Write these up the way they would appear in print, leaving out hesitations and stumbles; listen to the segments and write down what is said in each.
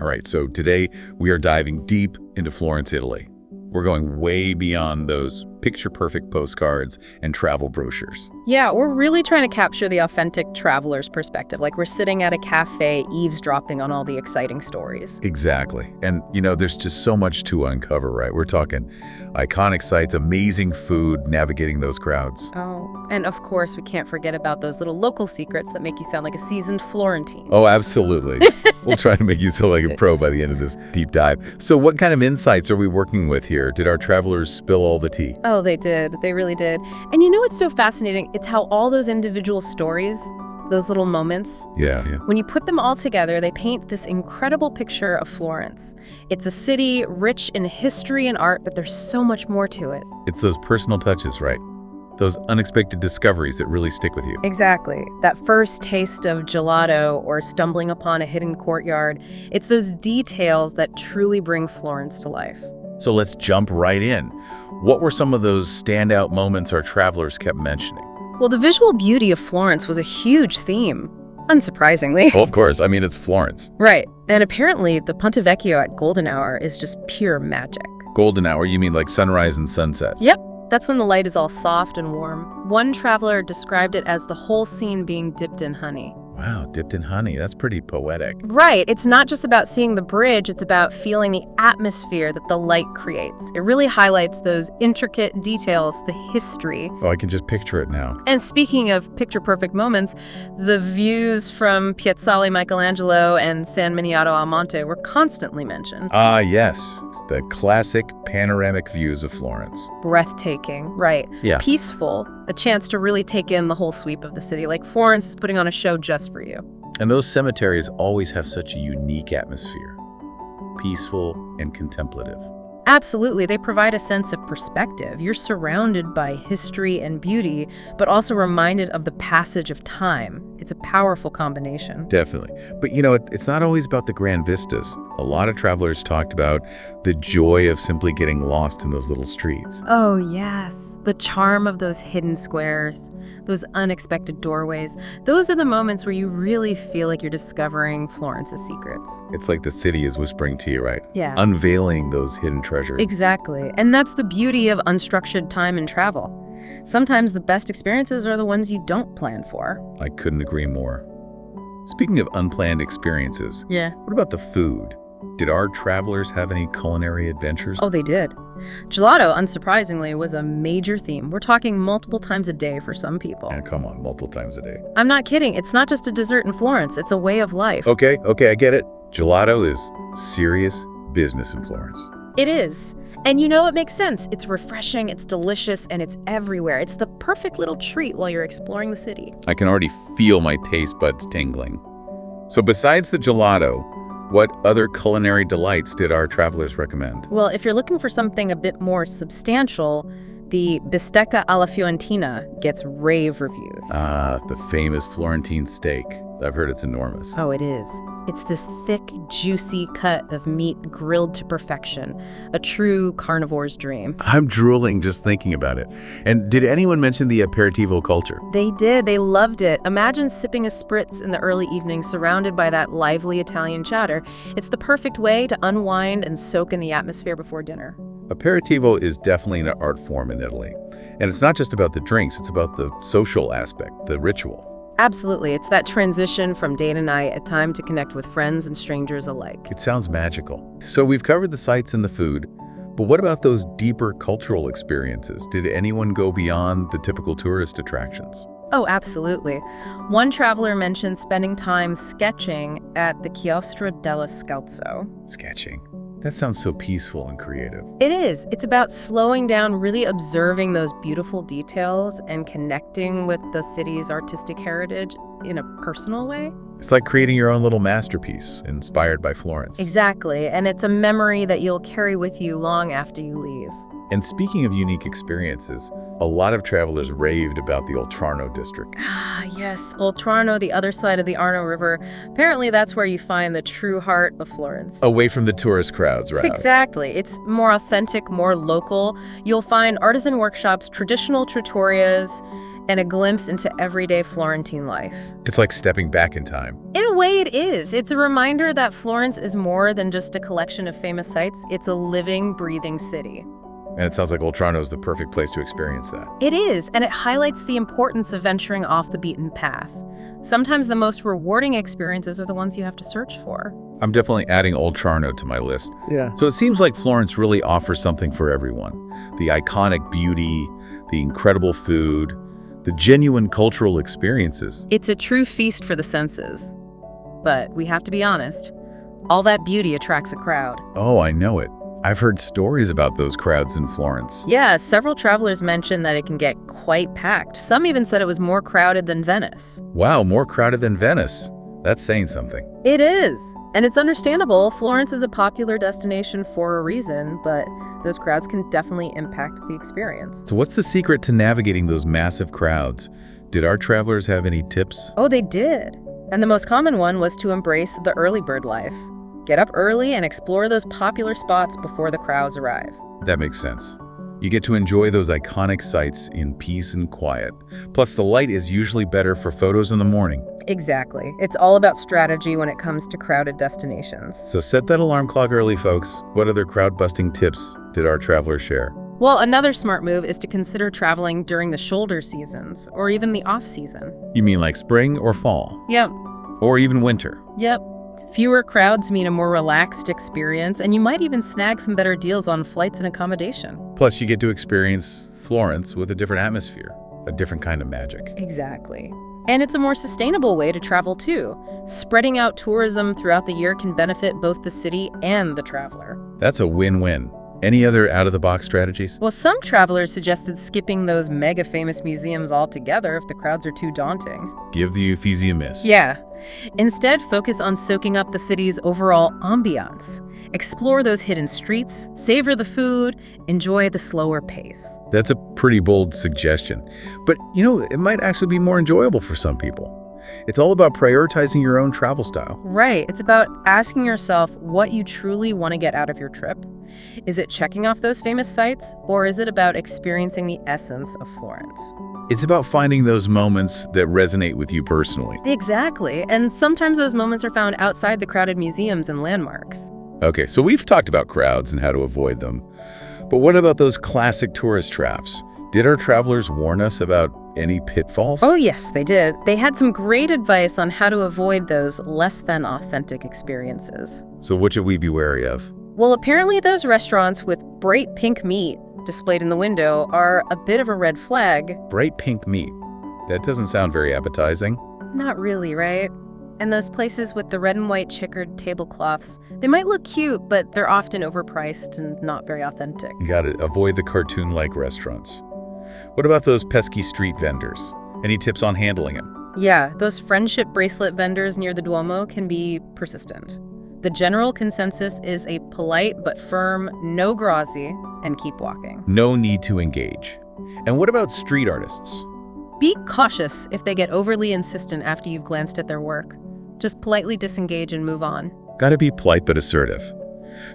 All right, so today we are diving deep into Florence, Italy. We're going way beyond those picture-perfect postcards and travel brochures. Yeah, we're really trying to capture the authentic traveler's perspective. Like we're sitting at a cafe eavesdropping on all the exciting stories. Exactly. And, there's just so much to uncover, right? We're talking iconic sites, amazing food, navigating those crowds. Oh, and of course, we can't forget about those little local secrets that make you sound like a seasoned Florentine. Oh, absolutely. We'll try to make you sound like a pro by the end of this deep dive. So what kind of insights are we working with here? Did our travelers spill all the tea? Oh, they did. They really did. And what's so fascinating? It's how all those individual stories, those little moments, yeah. When you put them all together, they paint this incredible picture of Florence. It's a city rich in history and art, but there's so much more to it. It's those personal touches, right? Those unexpected discoveries that really stick with you. Exactly. That first taste of gelato or stumbling upon a hidden courtyard. It's those details that truly bring Florence to life. So let's jump right in. What were some of those standout moments our travelers kept mentioning? Well, the visual beauty of Florence was a huge theme, unsurprisingly. Well, of course. I mean, it's Florence. Right. And apparently, the Ponte Vecchio at golden hour is just pure magic. Golden hour? You mean like sunrise and sunset? Yep. That's when the light is all soft and warm. One traveler described it as the whole scene being dipped in honey. Wow, dipped in honey. That's pretty poetic. Right. It's not just about seeing the bridge, it's about feeling the atmosphere that the light creates. It really highlights those intricate details, the history. Oh, I can just picture it now. And speaking of picture-perfect moments, the views from Piazzale Michelangelo and San Miniato al Monte were constantly mentioned. Ah, yes. The classic panoramic views of Florence. Breathtaking, right. Yeah. Peaceful, a chance to really take in the whole sweep of the city. Like Florence is putting on a show just for you. And those cemeteries always have such a unique atmosphere. Peaceful and contemplative. Absolutely. They provide a sense of perspective. You're surrounded by history and beauty, but also reminded of the passage of time. It's a powerful combination. Definitely. But it's not always about the grand vistas. A lot of travelers talked about the joy of simply getting lost in those little streets. Oh, yes. The charm of those hidden squares, those unexpected doorways. Those are the moments where you really feel like you're discovering Florence's secrets. It's like the city is whispering to you, right? Yeah. Unveiling those hidden treasures. Exactly. And that's the beauty of unstructured time and travel. Sometimes the best experiences are the ones you don't plan for. I couldn't agree more. Speaking of unplanned experiences, Yeah. what about the food? Did our travelers have any culinary adventures? Oh, they did. Gelato, unsurprisingly, was a major theme. We're talking multiple times a day for some people. And come on, multiple times a day. I'm not kidding. It's not just a dessert in Florence. It's a way of life. Okay, I get it. Gelato is serious business in Florence. It is. And it makes sense. It's refreshing, it's delicious, and it's everywhere. It's the perfect little treat while you're exploring the city. I can already feel my taste buds tingling. So besides the gelato, what other culinary delights did our travelers recommend? Well, if you're looking for something a bit more substantial, the Bistecca alla Fiorentina gets rave reviews. Ah, the famous Florentine steak. I've heard it's enormous. Oh, it is. It's this thick, juicy cut of meat grilled to perfection, a true carnivore's dream. I'm drooling just thinking about it. And did anyone mention the aperitivo culture? They did. They loved it. Imagine sipping a spritz in the early evening surrounded by that lively Italian chatter. It's the perfect way to unwind and soak in the atmosphere before dinner. Aperitivo is definitely an art form in Italy. And it's not just about the drinks, it's about the social aspect, the ritual. Absolutely. It's that transition from day to night, a time to connect with friends and strangers alike. It sounds magical. So we've covered the sights and the food, but what about those deeper cultural experiences? Did anyone go beyond the typical tourist attractions? Oh, absolutely. One traveler mentioned spending time sketching at the Chiostro dello Scalzo. Sketching. That sounds so peaceful and creative. It is. It's about slowing down, really observing those beautiful details and connecting with the city's artistic heritage in a personal way. It's like creating your own little masterpiece inspired by Florence. Exactly. And it's a memory that you'll carry with you long after you leave. And speaking of unique experiences, a lot of travelers raved about the Oltrarno District. Ah, yes. Oltrarno, the other side of the Arno River. Apparently that's where you find the true heart of Florence. Away from the tourist crowds, right? Exactly. It's more authentic, more local. You'll find artisan workshops, traditional trattorias, and a glimpse into everyday Florentine life. It's like stepping back in time. In a way, it is. It's a reminder that Florence is more than just a collection of famous sites. It's a living, breathing city. And it sounds like Oltrarno is the perfect place to experience that. It is, and it highlights the importance of venturing off the beaten path. Sometimes the most rewarding experiences are the ones you have to search for. I'm definitely adding Oltrarno to my list. Yeah. So it seems like Florence really offers something for everyone. The iconic beauty, the incredible food, the genuine cultural experiences. It's a true feast for the senses. But we have to be honest, all that beauty attracts a crowd. Oh, I know it. I've heard stories about those crowds in Florence. Yeah, several travelers mentioned that it can get quite packed. Some even said it was more crowded than Venice. Wow, more crowded than Venice. That's saying something. It is. And it's understandable. Florence is a popular destination for a reason, but those crowds can definitely impact the experience. So what's the secret to navigating those massive crowds? Did our travelers have any tips? Oh, they did. And the most common one was to embrace the early bird life. Get up early and explore those popular spots before the crowds arrive. That makes sense. You get to enjoy those iconic sites in peace and quiet. Plus, the light is usually better for photos in the morning. Exactly. It's all about strategy when it comes to crowded destinations. So set that alarm clock early, folks. What other crowd-busting tips did our travelers share? Well, another smart move is to consider traveling during the shoulder seasons or even the off-season. You mean like spring or fall? Yep. Or even winter? Yep. Fewer crowds mean a more relaxed experience, and you might even snag some better deals on flights and accommodation. Plus, you get to experience Florence with a different atmosphere, a different kind of magic. Exactly. And it's a more sustainable way to travel, too. Spreading out tourism throughout the year can benefit both the city and the traveler. That's a win-win. Any other out-of-the-box strategies? Well, some travelers suggested skipping those mega-famous museums altogether if the crowds are too daunting. Give the Uffizi a miss. Yeah. Instead, focus on soaking up the city's overall ambiance. Explore those hidden streets, savor the food, enjoy the slower pace. That's a pretty bold suggestion. But, it might actually be more enjoyable for some people. It's all about prioritizing your own travel style. Right. It's about asking yourself what you truly want to get out of your trip. Is it checking off those famous sites, or is it about experiencing the essence of Florence? It's about finding those moments that resonate with you personally. Exactly. And sometimes those moments are found outside the crowded museums and landmarks. Okay, so we've talked about crowds and how to avoid them. But what about those classic tourist traps? Did our travelers warn us about any pitfalls? Oh, yes, they did. They had some great advice on how to avoid those less than authentic experiences. So what should we be wary of? Well, apparently those restaurants with bright pink meat displayed in the window are a bit of a red flag. Bright pink meat. That doesn't sound very appetizing. Not really, right? And those places with the red and white checkered tablecloths, they might look cute, but they're often overpriced and not very authentic. Got it. Avoid the cartoon-like restaurants. What about those pesky street vendors? Any tips on handling them? Yeah, those friendship bracelet vendors near the Duomo can be persistent. The general consensus is a polite but firm no grazie and keep walking. No need to engage. And what about street artists? Be cautious if they get overly insistent after you've glanced at their work. Just politely disengage and move on. Gotta be polite but assertive.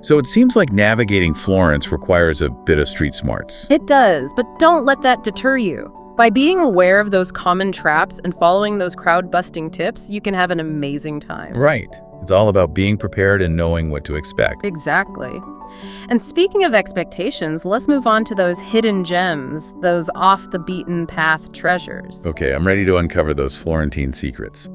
So it seems like navigating Florence requires a bit of street smarts. It does, but don't let that deter you. By being aware of those common traps and following those crowd-busting tips, you can have an amazing time. Right. It's all about being prepared and knowing what to expect. Exactly. And speaking of expectations, let's move on to those hidden gems, those off-the-beaten-path treasures. Okay, I'm ready to uncover those Florentine secrets.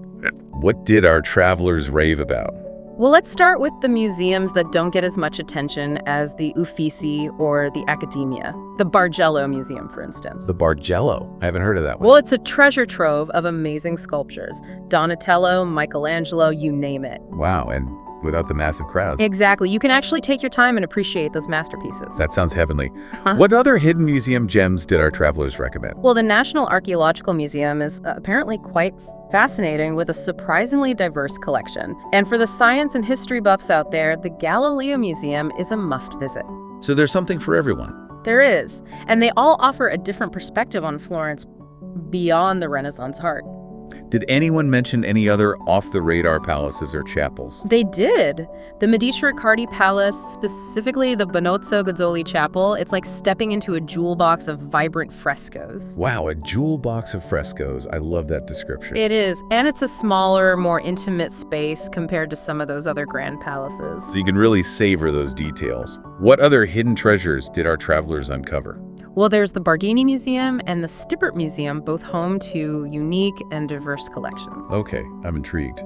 What did our travelers rave about? Well, let's start with the museums that don't get as much attention as the Uffizi or the Accademia. The Bargello Museum, for instance. The Bargello. I haven't heard of that one. Well, it's a treasure trove of amazing sculptures. Donatello, Michelangelo, you name it. Wow, and without the massive crowds. Exactly. You can actually take your time and appreciate those masterpieces. That sounds heavenly. What other hidden museum gems did our travelers recommend? Well, the National Archaeological Museum is apparently quite fascinating with a surprisingly diverse collection. And for the science and history buffs out there, the Galileo Museum is a must visit. So there's something for everyone. There is. And they all offer a different perspective on Florence beyond the Renaissance art. Did anyone mention any other off-the-radar palaces or chapels? They did. The Medici Riccardi Palace, specifically the Benozzo Gozzoli Chapel, it's like stepping into a jewel box of vibrant frescoes. Wow, a jewel box of frescoes. I love that description. It is, and it's a smaller, more intimate space compared to some of those other grand palaces. So you can really savor those details. What other hidden treasures did our travelers uncover? Well, there's the Bardini Museum and the Stibbert Museum, both home to unique and diverse collections. Okay, I'm intrigued.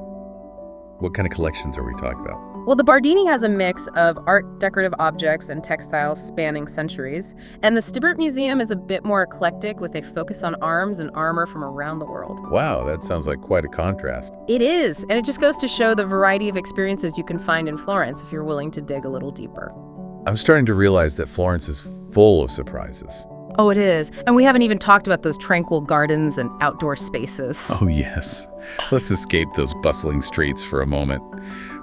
What kind of collections are we talking about? Well, the Bardini has a mix of art, decorative objects, and textiles spanning centuries, and the Stibbert Museum is a bit more eclectic with a focus on arms and armor from around the world. Wow, that sounds like quite a contrast. It is, and it just goes to show the variety of experiences you can find in Florence if you're willing to dig a little deeper. I'm starting to realize that Florence is full of surprises. Oh, it is. And we haven't even talked about those tranquil gardens and outdoor spaces. Oh, yes. Let's escape those bustling streets for a moment.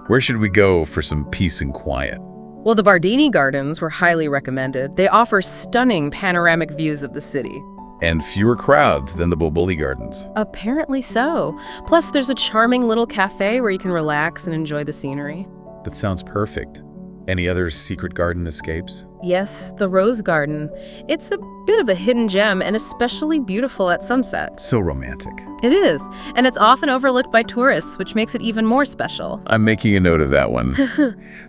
Where should we go for some peace and quiet? Well, the Bardini Gardens were highly recommended. They offer stunning panoramic views of the city. And fewer crowds than the Boboli Gardens. Apparently so. Plus, there's a charming little cafe where you can relax and enjoy the scenery. That sounds perfect. Any other secret garden escapes? Yes, the Rose Garden. It's a bit of a hidden gem and especially beautiful at sunset. So romantic. It is, and it's often overlooked by tourists, which makes it even more special. I'm making a note of that one.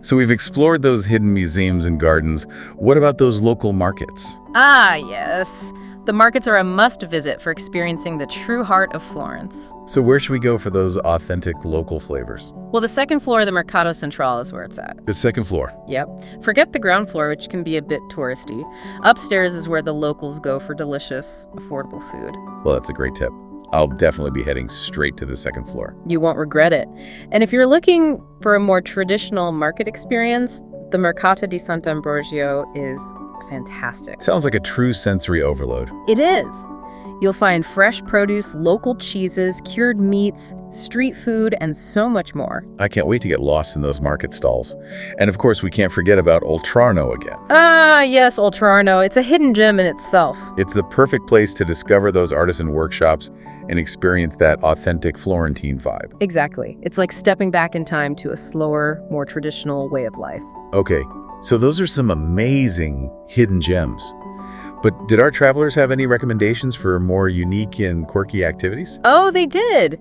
So we've explored those hidden museums and gardens. What about those local markets? Ah, yes. The markets are a must-visit for experiencing the true heart of Florence. So where should we go for those authentic local flavors? Well, the second floor of the Mercato Centrale is where it's at. The second floor. Yep. Forget the ground floor, which can be a bit touristy. Upstairs is where the locals go for delicious, affordable food. Well, that's a great tip. I'll definitely be heading straight to the second floor. You won't regret it. And if you're looking for a more traditional market experience, the Mercato di Sant'Ambrogio is fantastic. Sounds like a true sensory overload. It is. You'll find fresh produce, local cheeses, cured meats, street food, and so much more. I can't wait to get lost in those market stalls. And of course, we can't forget about Oltrarno again. Ah, yes, Oltrarno. It's a hidden gem in itself. It's the perfect place to discover those artisan workshops and experience that authentic Florentine vibe. Exactly. It's like stepping back in time to a slower, more traditional way of life. Okay, so those are some amazing hidden gems. But did our travelers have any recommendations for more unique and quirky activities? Oh, they did.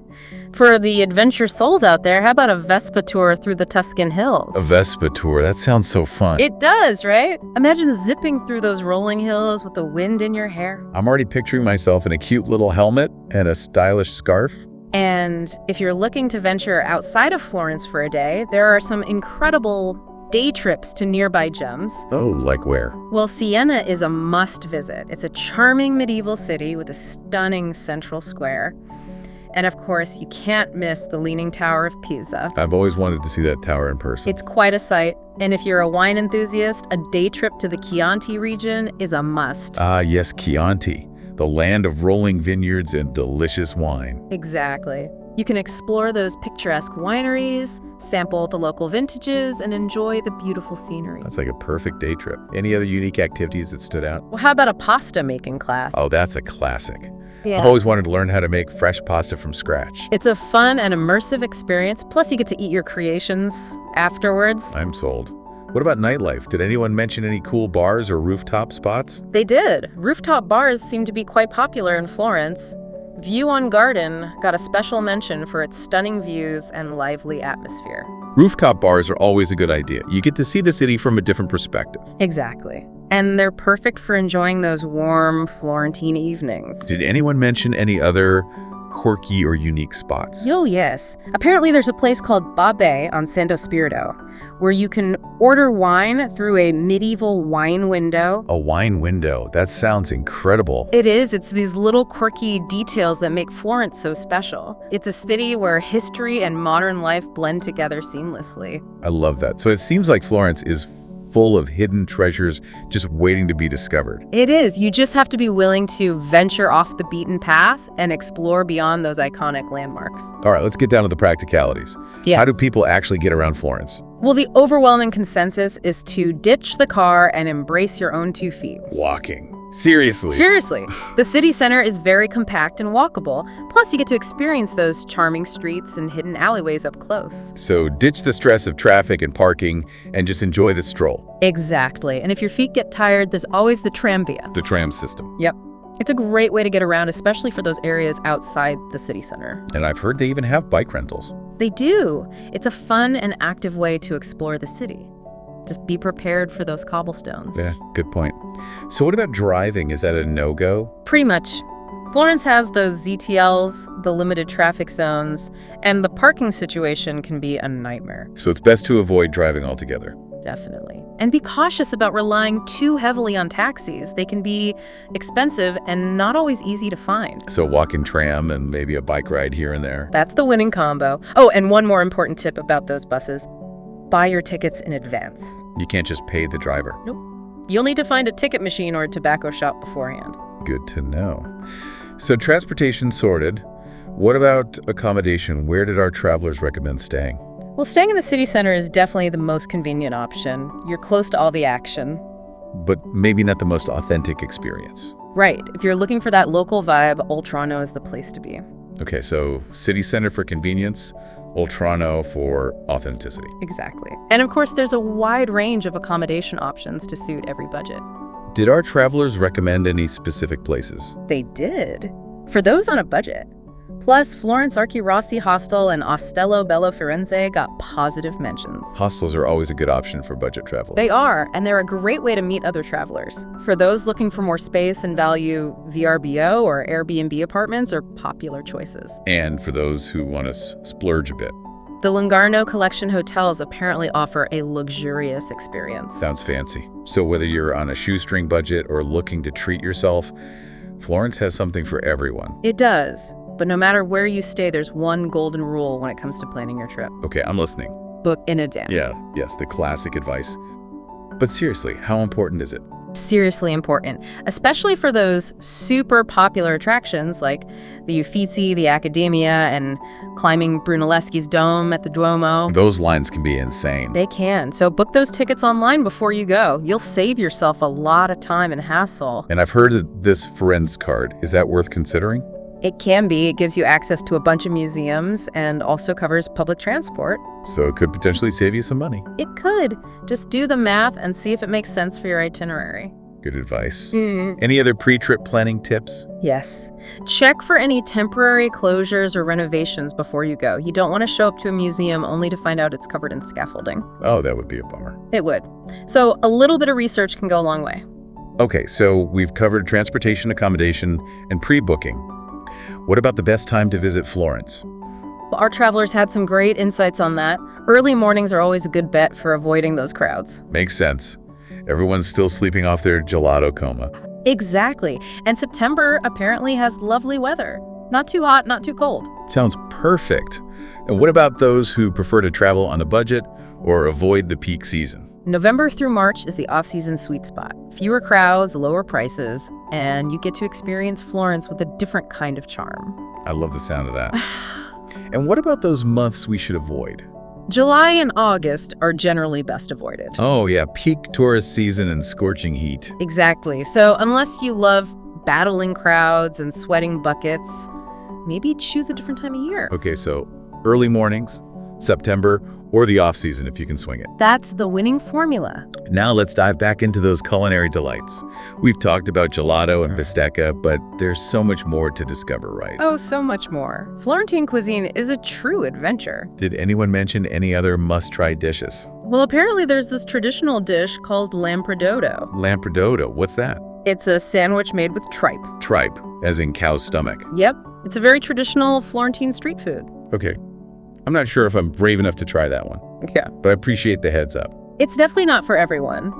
For the adventure souls out there, how about a Vespa tour through the Tuscan hills? A Vespa tour, that sounds so fun. It does, right? Imagine zipping through those rolling hills with the wind in your hair. I'm already picturing myself in a cute little helmet and a stylish scarf. And if you're looking to venture outside of Florence for a day, there are some incredible day trips to nearby gems. Oh, like where? Well, Siena is a must visit. It's a charming medieval city with a stunning central square. And of course, you can't miss the Leaning Tower of Pisa. I've always wanted to see that tower in person. It's quite a sight. And if you're a wine enthusiast, a day trip to the Chianti region is a must. Ah, yes, Chianti, the land of rolling vineyards and delicious wine. Exactly. You can explore those picturesque wineries, sample the local vintages, and enjoy the beautiful scenery. That's like a perfect day trip. Any other unique activities that stood out? Well, how about a pasta making class? Oh, that's a classic. Yeah. I've always wanted to learn how to make fresh pasta from scratch. It's a fun and immersive experience, plus you get to eat your creations afterwards. I'm sold. What about nightlife? Did anyone mention any cool bars or rooftop spots? They did. Rooftop bars seem to be quite popular in Florence. View on Garden got a special mention for its stunning views and lively atmosphere. Rooftop bars are always a good idea. You get to see the city from a different perspective. Exactly. And they're perfect for enjoying those warm Florentine evenings. Did anyone mention any other quirky or unique spots? Oh, yes. Apparently there's a place called Babè on Santo Spirito, where you can order wine through a medieval wine window. A wine window. That sounds incredible. It is. It's these little quirky details that make Florence so special. It's a city where history and modern life blend together seamlessly. I love that. So it seems like Florence is full of hidden treasures just waiting to be discovered. It is. You just have to be willing to venture off the beaten path and explore beyond those iconic landmarks. All right, let's get down to the practicalities. Yeah. How do people actually get around Florence? Well, the overwhelming consensus is to ditch the car and embrace your own 2 feet. Walking. Seriously? Seriously. The city center is very compact and walkable. Plus, you get to experience those charming streets and hidden alleyways up close. So ditch the stress of traffic and parking and just enjoy the stroll. Exactly. And if your feet get tired, there's always the tramvia. The tram system. Yep. It's a great way to get around, especially for those areas outside the city center. And I've heard they even have bike rentals. They do. It's a fun and active way to explore the city. Just be prepared for those cobblestones. Yeah, good point. So what about driving? Is that a no-go? Pretty much. Florence has those ZTLs, the limited traffic zones, and the parking situation can be a nightmare. So it's best to avoid driving altogether. Definitely. And be cautious about relying too heavily on taxis. They can be expensive and not always easy to find. So walking tram and maybe a bike ride here and there. That's the winning combo. Oh, and one more important tip about those buses. Buy your tickets in advance. You can't just pay the driver. Nope. You'll need to find a ticket machine or a tobacco shop beforehand. Good to know. So transportation sorted. What about accommodation? Where did our travelers recommend staying? Well, staying in the city center is definitely the most convenient option. You're close to all the action. But maybe not the most authentic experience. Right. If you're looking for that local vibe, Oltrarno is the place to be. Okay, so city center for convenience, Oltrarno for authenticity. Exactly. And of course, there's a wide range of accommodation options to suit every budget. Did our travelers recommend any specific places? They did. For those on a budget. Plus, Florence Archirossi Hostel and Ostello Bello Firenze got positive mentions. Hostels are always a good option for budget travel. They are, and they're a great way to meet other travelers. For those looking for more space and value, VRBO or Airbnb apartments are popular choices. And for those who want to splurge a bit. The Lungarno Collection hotels apparently offer a luxurious experience. Sounds fancy. So whether you're on a shoestring budget or looking to treat yourself, Florence has something for everyone. It does. But no matter where you stay, there's one golden rule when it comes to planning your trip. Okay, I'm listening. Book in advance. Yes, the classic advice. But seriously, how important is it? Seriously important, especially for those super popular attractions like the Uffizi, the Accademia, and climbing Brunelleschi's dome at the Duomo. Those lines can be insane. They can. So book those tickets online before you go. You'll save yourself a lot of time and hassle. And I've heard of this Firenze Card. Is that worth considering? It can be. It gives you access to a bunch of museums and also covers public transport. So it could potentially save you some money. It could. Just do the math and see if it makes sense for your itinerary. Good advice. Any other pre-trip planning tips? Yes. Check for any temporary closures or renovations before you go. You don't want to show up to a museum only to find out it's covered in scaffolding. Oh, that would be a bummer. It would. So a little bit of research can go a long way. Okay, so we've covered transportation, accommodation, and pre-booking. What about the best time to visit Florence? Well, our travelers had some great insights on that. Early mornings are always a good bet for avoiding those crowds. Makes sense. Everyone's still sleeping off their gelato coma. Exactly. And September apparently has lovely weather. Not too hot, not too cold. Sounds perfect. And what about those who prefer to travel on a budget or avoid the peak season? November through March is the off-season sweet spot. Fewer crowds, lower prices, and you get to experience Florence with a different kind of charm. I love the sound of that. And what about those months we should avoid? July and August are generally best avoided. Oh yeah, peak tourist season and scorching heat. Exactly. So unless you love battling crowds and sweating buckets, maybe choose a different time of year. Okay, so early mornings, September, or the off-season if you can swing it. That's the winning formula. Now let's dive back into those culinary delights. We've talked about gelato and bistecca, but there's so much more to discover, right? Oh, so much more. Florentine cuisine is a true adventure. Did anyone mention any other must-try dishes? Well, apparently there's this traditional dish called Lampredotto. Lampredotto, what's that? It's a sandwich made with tripe. Tripe, as in cow's stomach. Yep. It's a very traditional Florentine street food. Okay. I'm not sure if I'm brave enough to try that one. Yeah. But I appreciate the heads up. It's definitely not for everyone.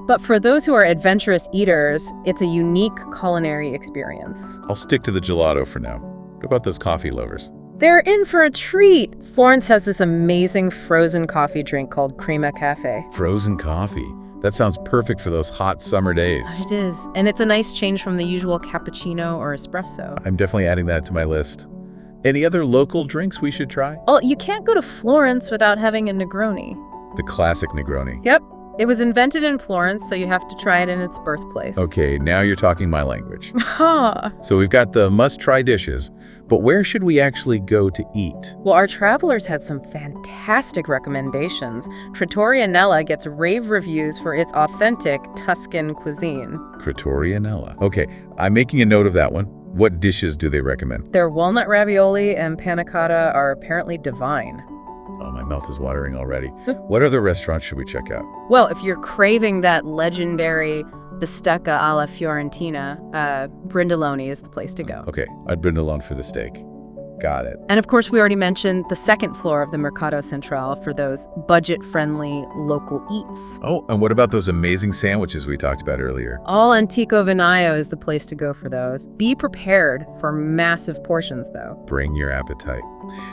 But for those who are adventurous eaters, it's a unique culinary experience. I'll stick to the gelato for now. What about those coffee lovers? They're in for a treat. Florence has this amazing frozen coffee drink called Crema Cafe. Frozen coffee. That sounds perfect for those hot summer days. It is. And it's a nice change from the usual cappuccino or espresso. I'm definitely adding that to my list. Any other local drinks we should try? Oh, you can't go to Florence without having a Negroni. The classic Negroni. Yep. It was invented in Florence, so you have to try it in its birthplace. Okay, now you're talking my language. Huh. So we've got the must-try dishes, but where should we actually go to eat? Well, our travelers had some fantastic recommendations. Trattoria Nella gets rave reviews for its authentic Tuscan cuisine. Trattoria Nella. Okay, I'm making a note of that one. What dishes do they recommend? Their walnut ravioli and panna cotta are apparently divine. Oh, my mouth is watering already. What other restaurants should we check out? Well, if you're craving that legendary Bistecca alla Fiorentina, Brindoloni is the place to go. Okay, I'd bring alone for the steak. Got it. And of course, we already mentioned the second floor of the Mercato Central for those budget-friendly local eats. Oh, and what about those amazing sandwiches we talked about earlier? All Antico Vinaio is the place to go for those. Be prepared for massive portions, though. Bring your appetite.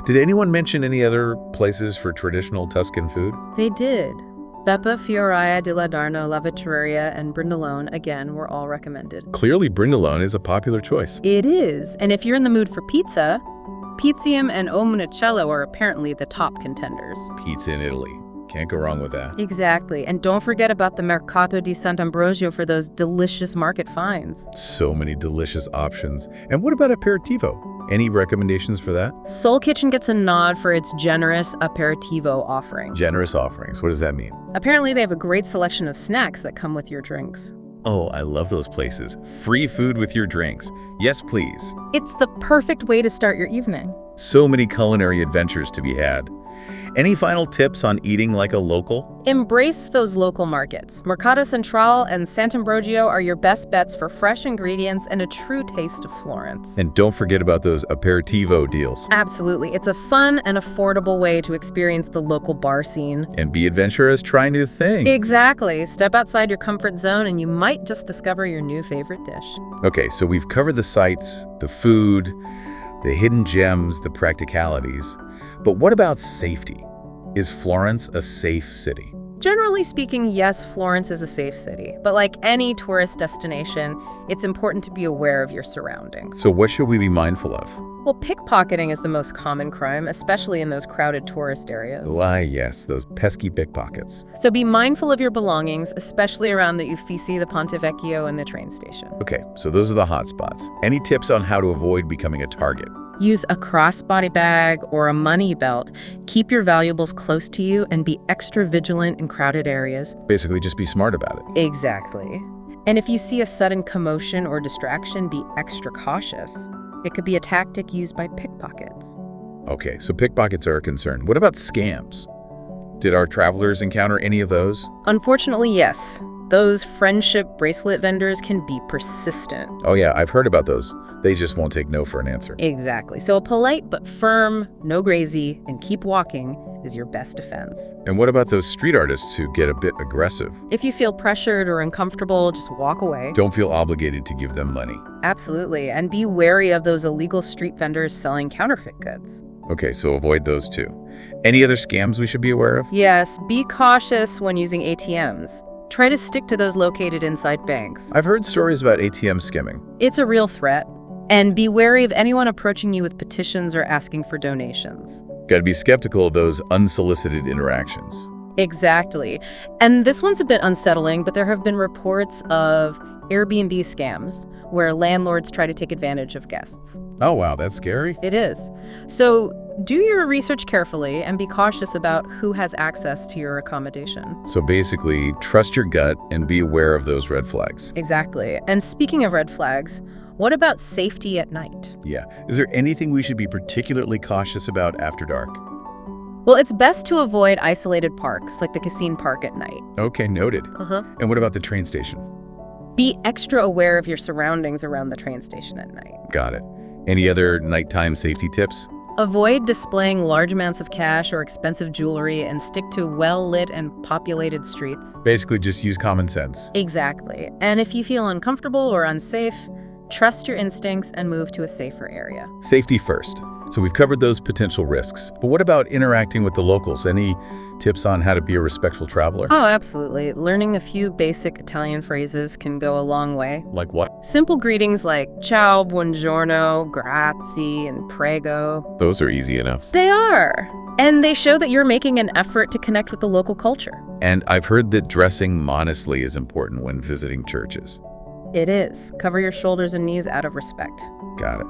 Did anyone mention any other places for traditional Tuscan food? They did. Beppa, Fioraia di Ladarno, La Vetturia, and Brindolone, again, were all recommended. Clearly, Brindolone is a popular choice. It is. And if you're in the mood for pizza, Pizzium and O Monticello are apparently the top contenders. Pizza in Italy. Can't go wrong with that. Exactly. And don't forget about the Mercato di Sant'Ambrogio for those delicious market finds. So many delicious options. And what about aperitivo? Any recommendations for that? Soul Kitchen gets a nod for its generous aperitivo offering. Generous offerings. What does that mean? Apparently, they have a great selection of snacks that come with your drinks. Oh, I love those places. Free food with your drinks. Yes, please. It's the perfect way to start your evening. So many culinary adventures to be had. Any final tips on eating like a local? Embrace those local markets. Mercato Central and Sant'Ambrogio are your best bets for fresh ingredients and a true taste of Florence. And don't forget about those aperitivo deals. Absolutely. It's a fun and affordable way to experience the local bar scene. And be adventurous, try new things. Exactly. Step outside your comfort zone and you might just discover your new favorite dish. Okay, so we've covered the sights, the food, the hidden gems, the practicalities. But what about safety? Is Florence a safe city? Generally speaking, yes, Florence is a safe city. But like any tourist destination, it's important to be aware of your surroundings. So what should we be mindful of? Well, pickpocketing is the most common crime, especially in those crowded tourist areas. Why, yes, those pesky pickpockets. So be mindful of your belongings, especially around the Uffizi, the Ponte Vecchio, and the train station. Okay, so those are the hot spots. Any tips on how to avoid becoming a target? Use a crossbody bag or a money belt. Keep your valuables close to you and be extra vigilant in crowded areas. Basically, just be smart about it. Exactly. And if you see a sudden commotion or distraction, be extra cautious. It could be a tactic used by pickpockets. Okay, so pickpockets are a concern. What about scams? Did our travelers encounter any of those? Unfortunately, yes. Those friendship bracelet vendors can be persistent. Oh yeah, I've heard about those. They just won't take no for an answer. Exactly. So a polite but firm, no crazy, and keep walking is your best defense. And what about those street artists who get a bit aggressive? If you feel pressured or uncomfortable, just walk away. Don't feel obligated to give them money. Absolutely. And be wary of those illegal street vendors selling counterfeit goods. Okay, so avoid those too. Any other scams we should be aware of? Yes, be cautious when using ATMs. Try to stick to those located inside banks. I've heard stories about ATM skimming. It's a real threat. And be wary of anyone approaching you with petitions or asking for donations. Gotta be skeptical of those unsolicited interactions. Exactly. And this one's a bit unsettling, but there have been reports of Airbnb scams where landlords try to take advantage of guests. Oh wow, that's scary. It is. So do your research carefully and be cautious about who has access to your accommodation. So basically, trust your gut and be aware of those red flags. Exactly. And speaking of red flags, what about safety at night? Yeah. Is there anything we should be particularly cautious about after dark? Well, it's best to avoid isolated parks like the Cascine Park at night. Okay, noted. And what about the train station? Be extra aware of your surroundings around the train station at night. Got it. Any other nighttime safety tips? Avoid displaying large amounts of cash or expensive jewelry and stick to well-lit and populated streets. Basically, just use common sense. Exactly. And if you feel uncomfortable or unsafe, trust your instincts and move to a safer area. Safety first. So we've covered those potential risks. But what about interacting with the locals? Any tips on how to be a respectful traveler? Oh, absolutely. Learning a few basic Italian phrases can go a long way. Like what? Simple greetings like ciao, buongiorno, grazie, and prego. Those are easy enough. They are. And they show that you're making an effort to connect with the local culture. And I've heard that dressing modestly is important when visiting churches. It is. Cover your shoulders and knees out of respect. Got it.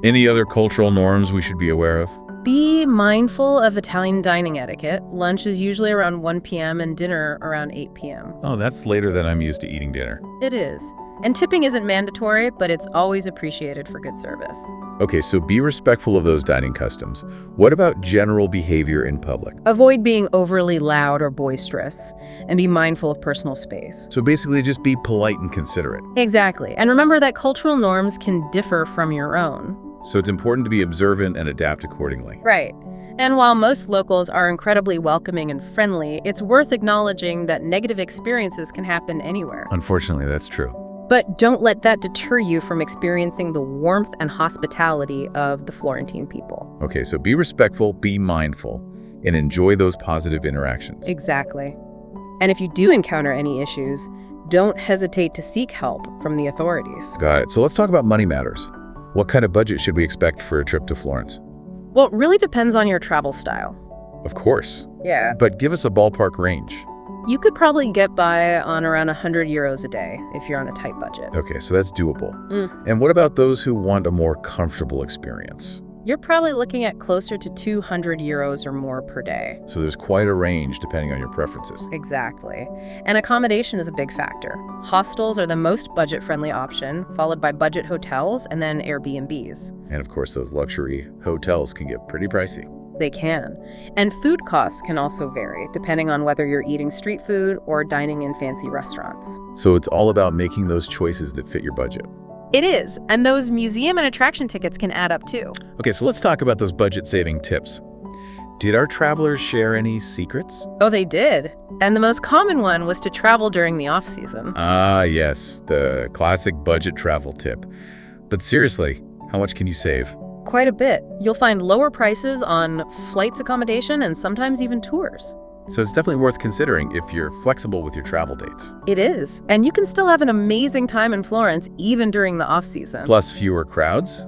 Any other cultural norms we should be aware of? Be mindful of Italian dining etiquette. Lunch is usually around 1 p.m. and dinner around 8 p.m. Oh, that's later than I'm used to eating dinner. It is. And tipping isn't mandatory, but it's always appreciated for good service. Okay, so be respectful of those dining customs. What about general behavior in public? Avoid being overly loud or boisterous, and be mindful of personal space. So basically just be polite and considerate. Exactly. And remember that cultural norms can differ from your own. So it's important to be observant and adapt accordingly. Right. And while most locals are incredibly welcoming and friendly, it's worth acknowledging that negative experiences can happen anywhere. Unfortunately, that's true. But don't let that deter you from experiencing the warmth and hospitality of the Florentine people. Okay, so be respectful, be mindful, and enjoy those positive interactions. Exactly. And if you do encounter any issues, don't hesitate to seek help from the authorities. Got it. So let's talk about money matters. What kind of budget should we expect for a trip to Florence? Well, it really depends on your travel style. Of course. Yeah. But give us a ballpark range. You could probably get by on around 100 euros a day if you're on a tight budget. Okay, so that's doable. And what about those who want a more comfortable experience? You're probably looking at closer to 200 euros or more per day. So there's quite a range depending on your preferences. Exactly. And accommodation is a big factor. Hostels are the most budget-friendly option, followed by budget hotels and then Airbnbs. And of course, those luxury hotels can get pretty pricey. They can. And food costs can also vary, depending on whether you're eating street food or dining in fancy restaurants. So it's all about making those choices that fit your budget. It is, and those museum and attraction tickets can add up too. Okay, so let's talk about those budget-saving tips. Did our travelers share any secrets? Oh, they did. And the most common one was to travel during the off-season. Ah, yes, the classic budget travel tip. But seriously, how much can you save? Quite a bit. You'll find lower prices on flights, accommodation, and sometimes even tours. So it's definitely worth considering if you're flexible with your travel dates. It is. And you can still have an amazing time in Florence even during the off-season. Plus fewer crowds?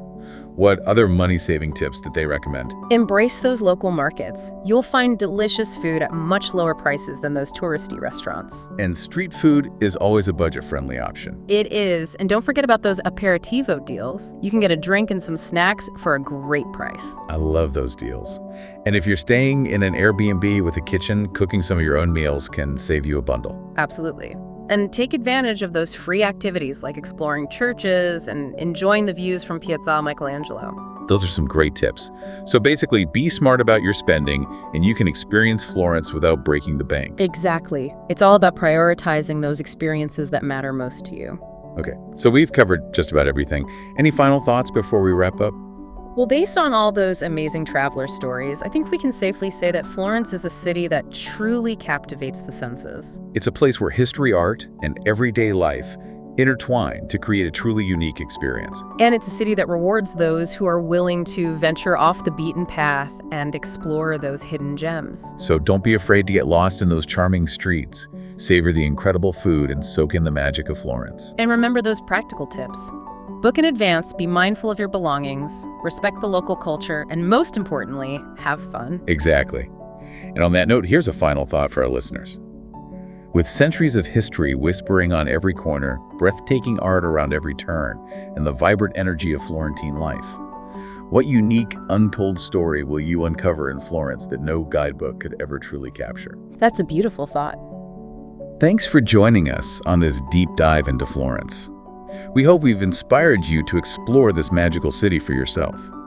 What other money-saving tips did they recommend? Embrace those local markets. You'll find delicious food at much lower prices than those touristy restaurants. And street food is always a budget-friendly option. It is. And don't forget about those aperitivo deals. You can get a drink and some snacks for a great price. I love those deals. And if you're staying in an Airbnb with a kitchen, cooking some of your own meals can save you a bundle. Absolutely. And take advantage of those free activities like exploring churches and enjoying the views from Piazzale Michelangelo. Those are some great tips. So basically, be smart about your spending, and you can experience Florence without breaking the bank. Exactly. It's all about prioritizing those experiences that matter most to you. Okay, so we've covered just about everything. Any final thoughts before we wrap up? Well, based on all those amazing traveler stories, I think we can safely say that Florence is a city that truly captivates the senses. It's a place where history, art, and everyday life intertwine to create a truly unique experience. And it's a city that rewards those who are willing to venture off the beaten path and explore those hidden gems. So don't be afraid to get lost in those charming streets, savor the incredible food, and soak in the magic of Florence. And remember those practical tips. Book in advance, be mindful of your belongings, respect the local culture, and most importantly, have fun. Exactly. And on that note, here's a final thought for our listeners. With centuries of history whispering on every corner, breathtaking art around every turn, and the vibrant energy of Florentine life, what unique, untold story will you uncover in Florence that no guidebook could ever truly capture? That's a beautiful thought. Thanks for joining us on this deep dive into Florence. We hope we've inspired you to explore this magical city for yourself.